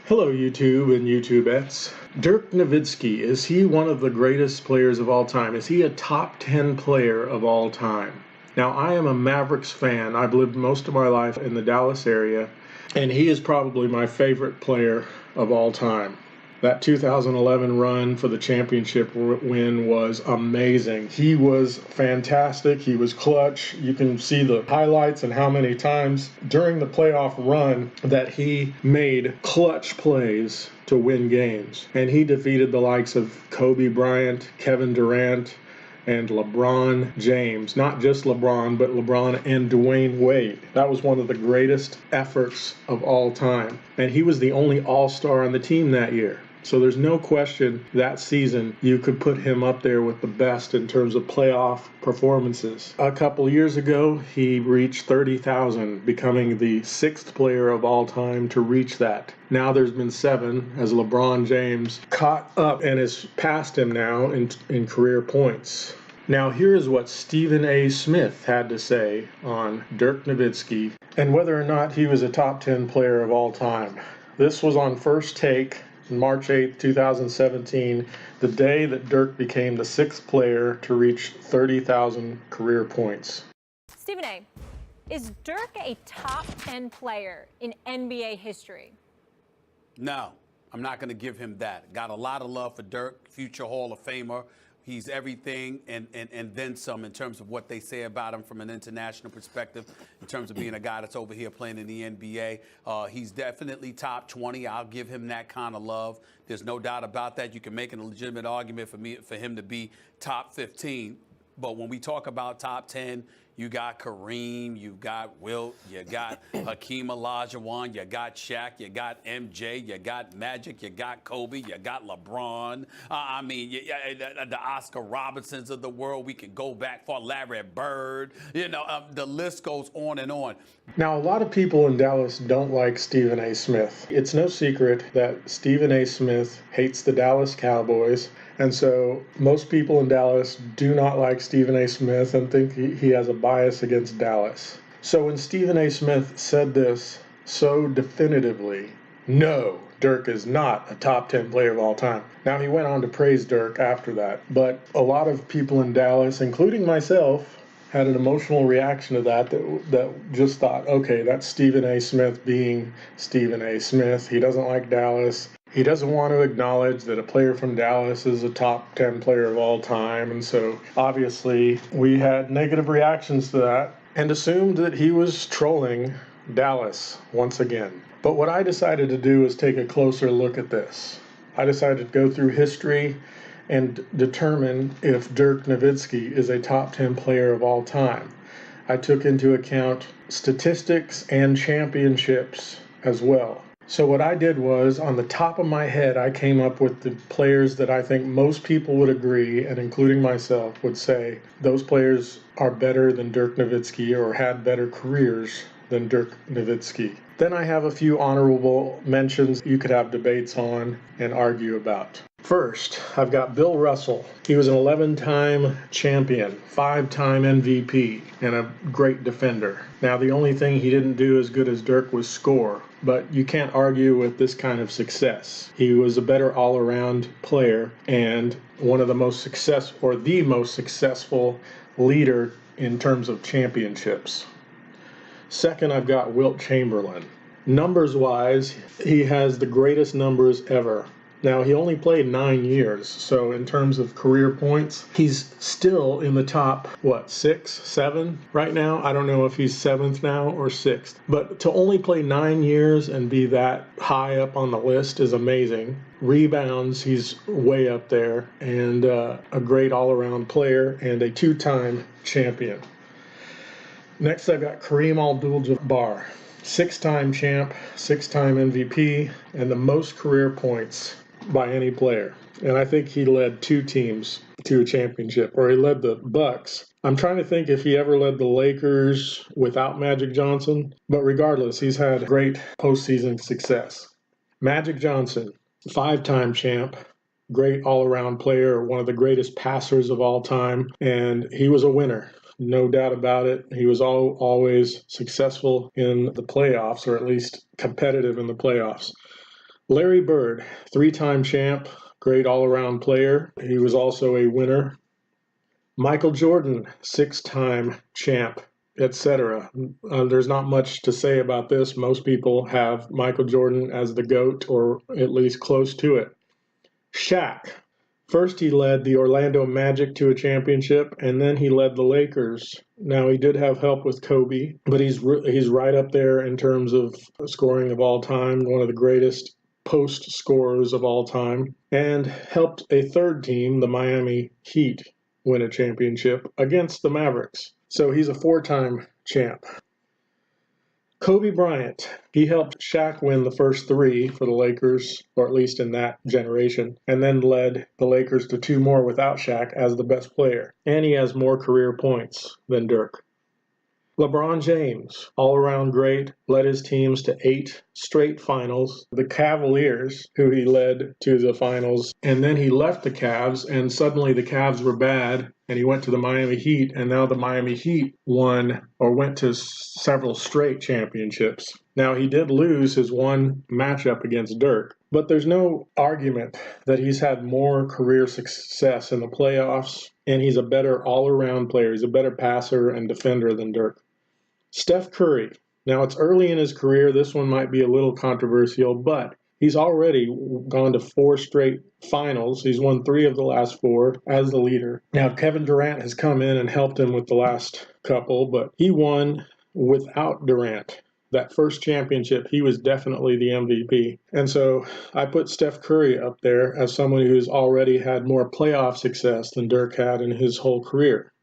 Hello, YouTube and YouTubettes. Dirk Nowitzki, is he one of the greatest players of all time? Is he a top 10 player of all time? Now, I am a Mavericks fan. I've lived most of my life in the Dallas area, and he is probably my favorite player of all time. That 2011 run for the championship win was amazing. He was fantastic. He was clutch. You can see the highlights and how many times during the playoff run that he made clutch plays to win games. And he defeated the likes of Kobe Bryant, Kevin Durant, and LeBron James. Not just LeBron, but LeBron and Dwayne Wade. That was one of the greatest efforts of all time. And he was the only all-star on the team that year. So there's no question that season you could put him up there with the best in terms of playoff performances. A couple years ago, he reached 30,000, becoming the sixth player of all time to reach that. Now there's been 7 as LeBron James caught up and is past him now in career points. Now here is what Stephen A. Smith had to say on Dirk Nowitzki and whether or not he was a top 10 player of all time. This was on First Take, March 8, 2017, the day that Dirk became the 6th player to reach 30,000 career points. Stephen A., is Dirk a top 10 player in NBA history? No, I'm not going to give him that. Got a lot of love for Dirk, future Hall of Famer. He's everything and then some in terms of what they say about him from an international perspective, in terms of being a guy that's over here playing in the NBA. He's definitely top 20. I'll give him that kind of love. There's no doubt about that. You can make a legitimate argument for him to be top 15. But when we talk about top 10, you got Kareem, you got Wilt, you got Hakeem Olajuwon, you got Shaq, you got MJ, you got Magic, you got Kobe, you got LeBron. The Oscar Robinsons of the world. We can go back for Larry Bird. The list goes on and on. Now, a lot of people in Dallas don't like Stephen A. Smith. It's no secret that Stephen A. Smith hates the Dallas Cowboys. And so most people in Dallas do not like Stephen A. Smith and think he has a bias against Dallas. So when Stephen A. Smith said this so definitively, no, Dirk is not a top 10 player of all time. Now, he went on to praise Dirk after that, but a lot of people in Dallas, including myself, had an emotional reaction to that just thought, okay, that's Stephen A. Smith being Stephen A. Smith. He doesn't like Dallas. He doesn't want to acknowledge that a player from Dallas is a top 10 player of all time. And so obviously we had negative reactions to that and assumed that he was trolling Dallas once again. But what I decided to do is take a closer look at this. I decided to go through history and determine if Dirk Nowitzki is a top 10 player of all time. I took into account statistics and championships as well. So what I did was, on the top of my head, I came up with the players that I think most people would agree, and including myself, would say those players are better than Dirk Nowitzki or had better careers than Dirk Nowitzki. Then I have a few honorable mentions you could have debates on and argue about. First, I've got Bill Russell. He was an 11-time champion, 5-time MVP, and a great defender. Now, the only thing he didn't do as good as Dirk was score, but you can't argue with this kind of success. He was a better all-around player and one of the most successful leader in terms of championships. Second, I've got Wilt Chamberlain. Numbers-wise, he has the greatest numbers ever. Now, he only played 9 years, so in terms of career points, he's still in the top, 6, 7 right now? I don't know if he's 7th now or 6th. But to only play 9 years and be that high up on the list is amazing. Rebounds, he's way up there, and a great all-around player and a 2-time champion. Next, I've got Kareem Abdul-Jabbar. 6-time champ, 6-time MVP, and the most career points by any player. And I think he led 2 teams to a championship, or he led the Bucks. I'm trying to think if he ever led the Lakers without Magic Johnson, but regardless, he's had great postseason success. Magic Johnson, 5-time champ, great all-around player, one of the greatest passers of all time, and he was a winner. No doubt about it. He was always successful in the playoffs, or at least competitive in the playoffs. Larry Bird, 3-time champ, great all-around player. He was also a winner. Michael Jordan, 6-time champ, etc. There's not much to say about this. Most people have Michael Jordan as the GOAT, or at least close to it. Shaq. First, he led the Orlando Magic to a championship, and then he led the Lakers. Now, he did have help with Kobe, but he's right up there in terms of scoring of all time, one of the greatest post scorers of all time, and helped a third team, the Miami Heat, win a championship against the Mavericks. So he's a 4-time champ. Kobe Bryant, he helped Shaq win the first 3 for the Lakers, or at least in that generation, and then led the Lakers to 2 more without Shaq as the best player. And he has more career points than Dirk. LeBron James, all-around great, led his teams to 8 straight finals. The Cavaliers, who he led to the finals, and then he left the Cavs, and suddenly the Cavs were bad, and he went to the Miami Heat, and now the Miami Heat won or went to several straight championships. Now, he did lose his one matchup against Dirk, but there's no argument that he's had more career success in the playoffs, and he's a better all-around player. He's a better passer and defender than Dirk. Steph Curry. Now, it's early in his career. This one might be a little controversial, but he's already gone to 4 straight finals. He's won 3 of the last 4 as the leader. Now, Kevin Durant has come in and helped him with the last couple, but he won without Durant. That first championship, he was definitely the MVP. And so I put Steph Curry up there as someone who's already had more playoff success than Dirk had in his whole career.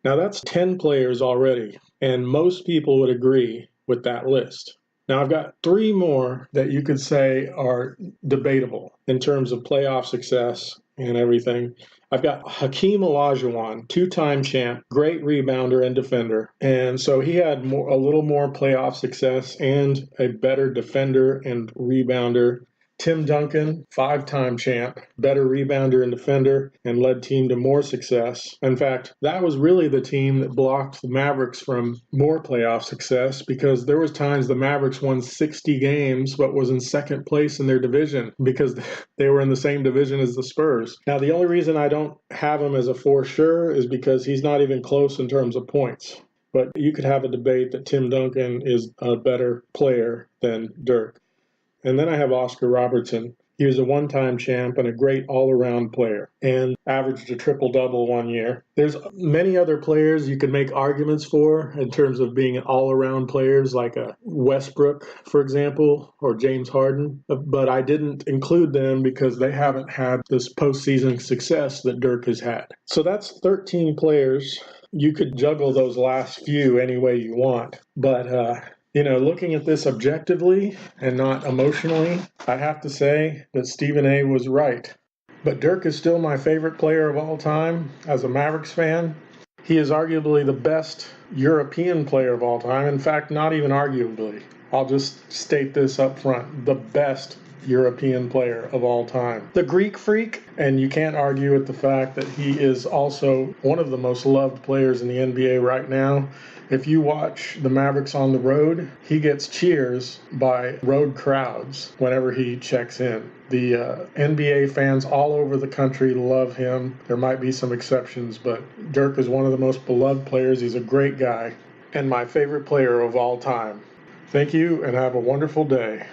Now, that's 10 players already, and most people would agree with that list. Now, I've got 3 more that you could say are debatable in terms of playoff success and everything. I've got Hakeem Olajuwon, 2-time champ, great rebounder and defender. And so he had a little more playoff success and a better defender and rebounder. Tim Duncan, 5-time champ, better rebounder and defender, and led team to more success. In fact, that was really the team that blocked the Mavericks from more playoff success, because there was times the Mavericks won 60 games but was in second place in their division because they were in the same division as the Spurs. Now, the only reason I don't have him as a for sure is because he's not even close in terms of points. But you could have a debate that Tim Duncan is a better player than Dirk. And then I have Oscar Robertson. He was a 1-time champ and a great all-around player and averaged a triple-double one year. There's many other players you could make arguments for in terms of being all-around players, like a Westbrook, for example, or James Harden. But I didn't include them because they haven't had this postseason success that Dirk has had. So that's 13 players. You could juggle those last few any way you want. But looking at this objectively and not emotionally, I have to say that Stephen A. was right. But Dirk is still my favorite player of all time as a Mavericks fan. He is arguably the best European player of all time. In fact, not even arguably. I'll just state this up front. The best European player of all time. The Greek Freak, and you can't argue with the fact that he is also one of the most loved players in the NBA right now. If you watch the Mavericks on the road, he gets cheers by road crowds whenever he checks in. The NBA fans all over the country love him. There might be some exceptions, but Dirk is one of the most beloved players. He's a great guy and my favorite player of all time. Thank you, and have a wonderful day.